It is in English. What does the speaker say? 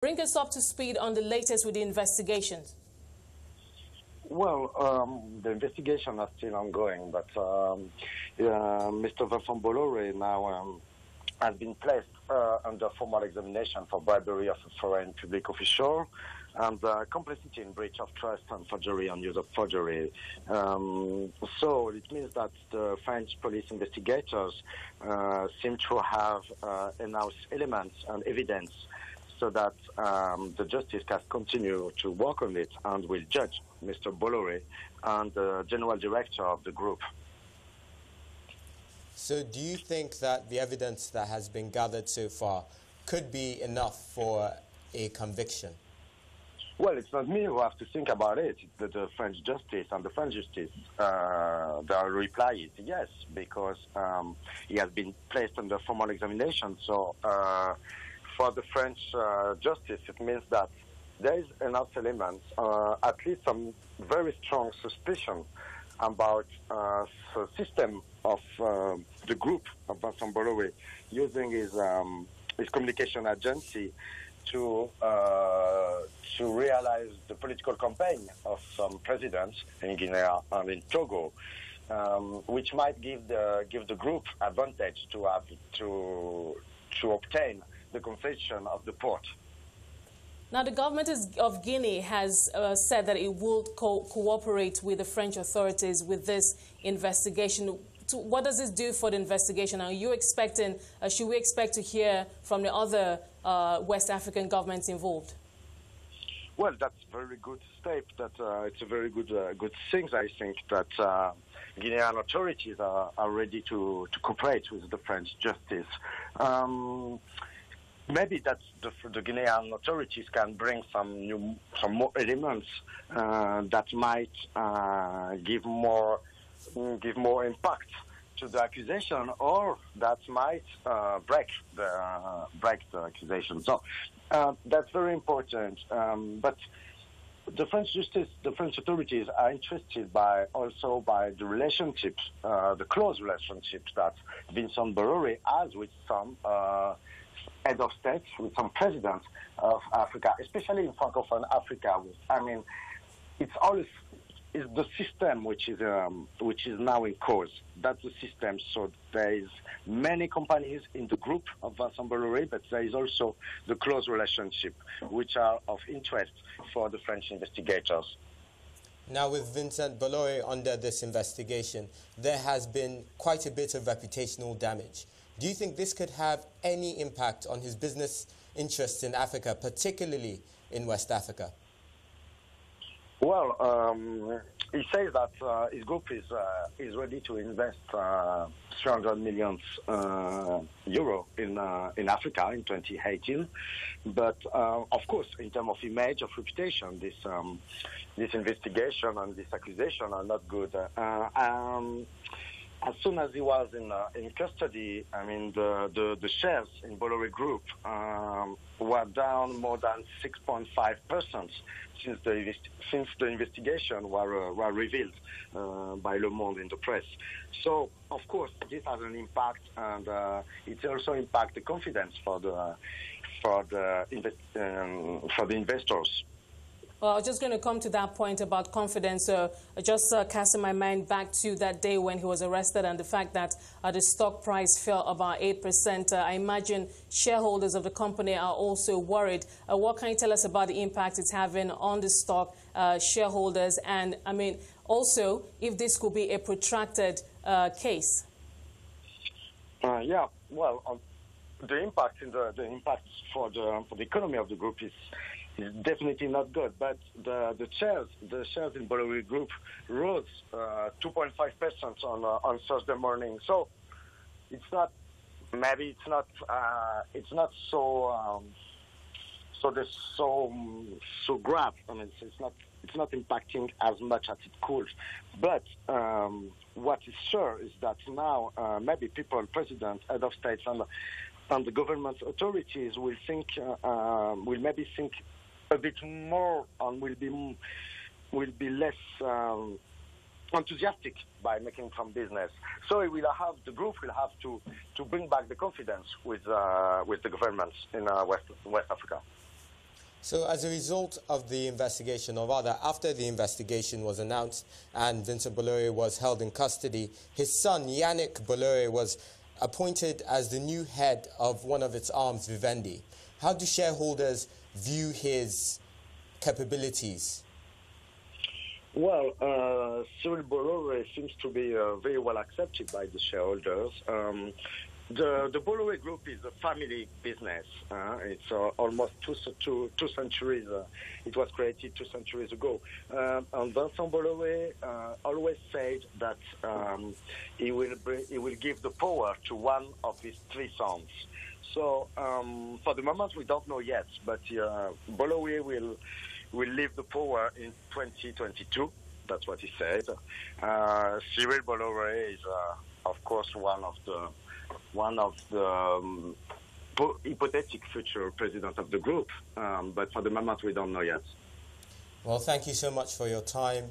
Bring us up to speed on the latest with the investigations. Well, the investigation is still ongoing, but Mr. Vincent Bolloré now has been placed under formal examination for bribery of a foreign public official and complicity in breach of trust and forgery and use of forgery. So it means that the French police investigators seem to have enough elements and evidence so that the justice can continue to work on it and will judge Mr. Bolloré and the general director of the group. So do you think that the evidence that has been gathered so far could be enough for a conviction? Well, it's not me who have to think about it. It's the French justice, and the French justice, their reply is yes, because he has been placed under formal examination. So for the French justice, it means that there is enough elements, at least some very strong suspicion about the system of the group of Vincent Bolloré using his communication agency to realize the political campaign of some presidents in Guinea and in Togo, which might give the group advantage to obtain the concession of the port. Now, the government of Guinea has said that it will cooperate with the French authorities with this investigation. What does this do for the investigation? Are you expecting, should we expect to hear from the other West African governments involved? Well, that's a very good step. It's a very good thing, I think, that Guinean authorities are ready to cooperate with the French justice. Maybe that the Guinean authorities can bring some more elements that might give more impact to the accusation, or that might break the accusation. So that's very important. But the French justice, the French authorities are interested also by the relationships, the close relationships that Vincent Bolloré has with some head of state, with some presidents of Africa, especially in Francophone Africa. I mean, it's the system which is now in cause. That's the system. So there is many companies in the group of Vincent Bolloré, but there is also the close relationship, which are of interest for the French investigators. Now, with Vincent Bolloré under this investigation, there has been quite a bit of reputational damage. Do you think this could have any impact on his business interests in Africa, particularly in West Africa? Well, he says that his group is ready to invest 300 million euro in Africa in 2018. But of course, in terms of image, of reputation, this investigation and this accusation are not good. As soon as he was in custody, I mean, the shares in Bolloré Group were down more than 6.5% since the investigation were revealed by Le Monde in the press. So, of course, this has an impact, and it also impacts the confidence for the investors. Well, I was just going to come to that point about confidence. Just casting my mind back to that day when he was arrested and the fact that the stock price fell about 8%. I imagine shareholders of the company are also worried. What can you tell us about the impact it's having on the stock, shareholders, and, I mean, also if this could be a protracted case? Yeah, well, the impact for the economy of the group is definitely not good, but the shares in Bolloré Group rose 2.5% on Thursday morning. So it's not so grave. I mean, it's not impacting as much as it could. But what is sure is that now maybe people, president, head of states, and the government authorities will maybe think a bit more and will be less enthusiastic by making some business. So the group will have to bring back the confidence with the governments in West Africa. So as a result of the investigation, or rather after the investigation was announced and Vincent Bolloré was held in custody, his son Yannick Bolloré was appointed as the new head of one of its arms, Vivendi. How do shareholders view his capabilities? Well, Cyril Bolloré seems to be very well accepted by the shareholders. The Bolloré Group is a family business. It's almost two centuries. It was created 2 centuries ago. And Vincent Bolloré always said that he will give the power to one of his 3 sons. So for the moment, we don't know yet, but Bolloré will leave the power in 2022. That's what he said. Cyril Bolloré is, of course, one of the hypothetical future president of the group, but for the moment we don't know yet. Well, thank you so much for your time.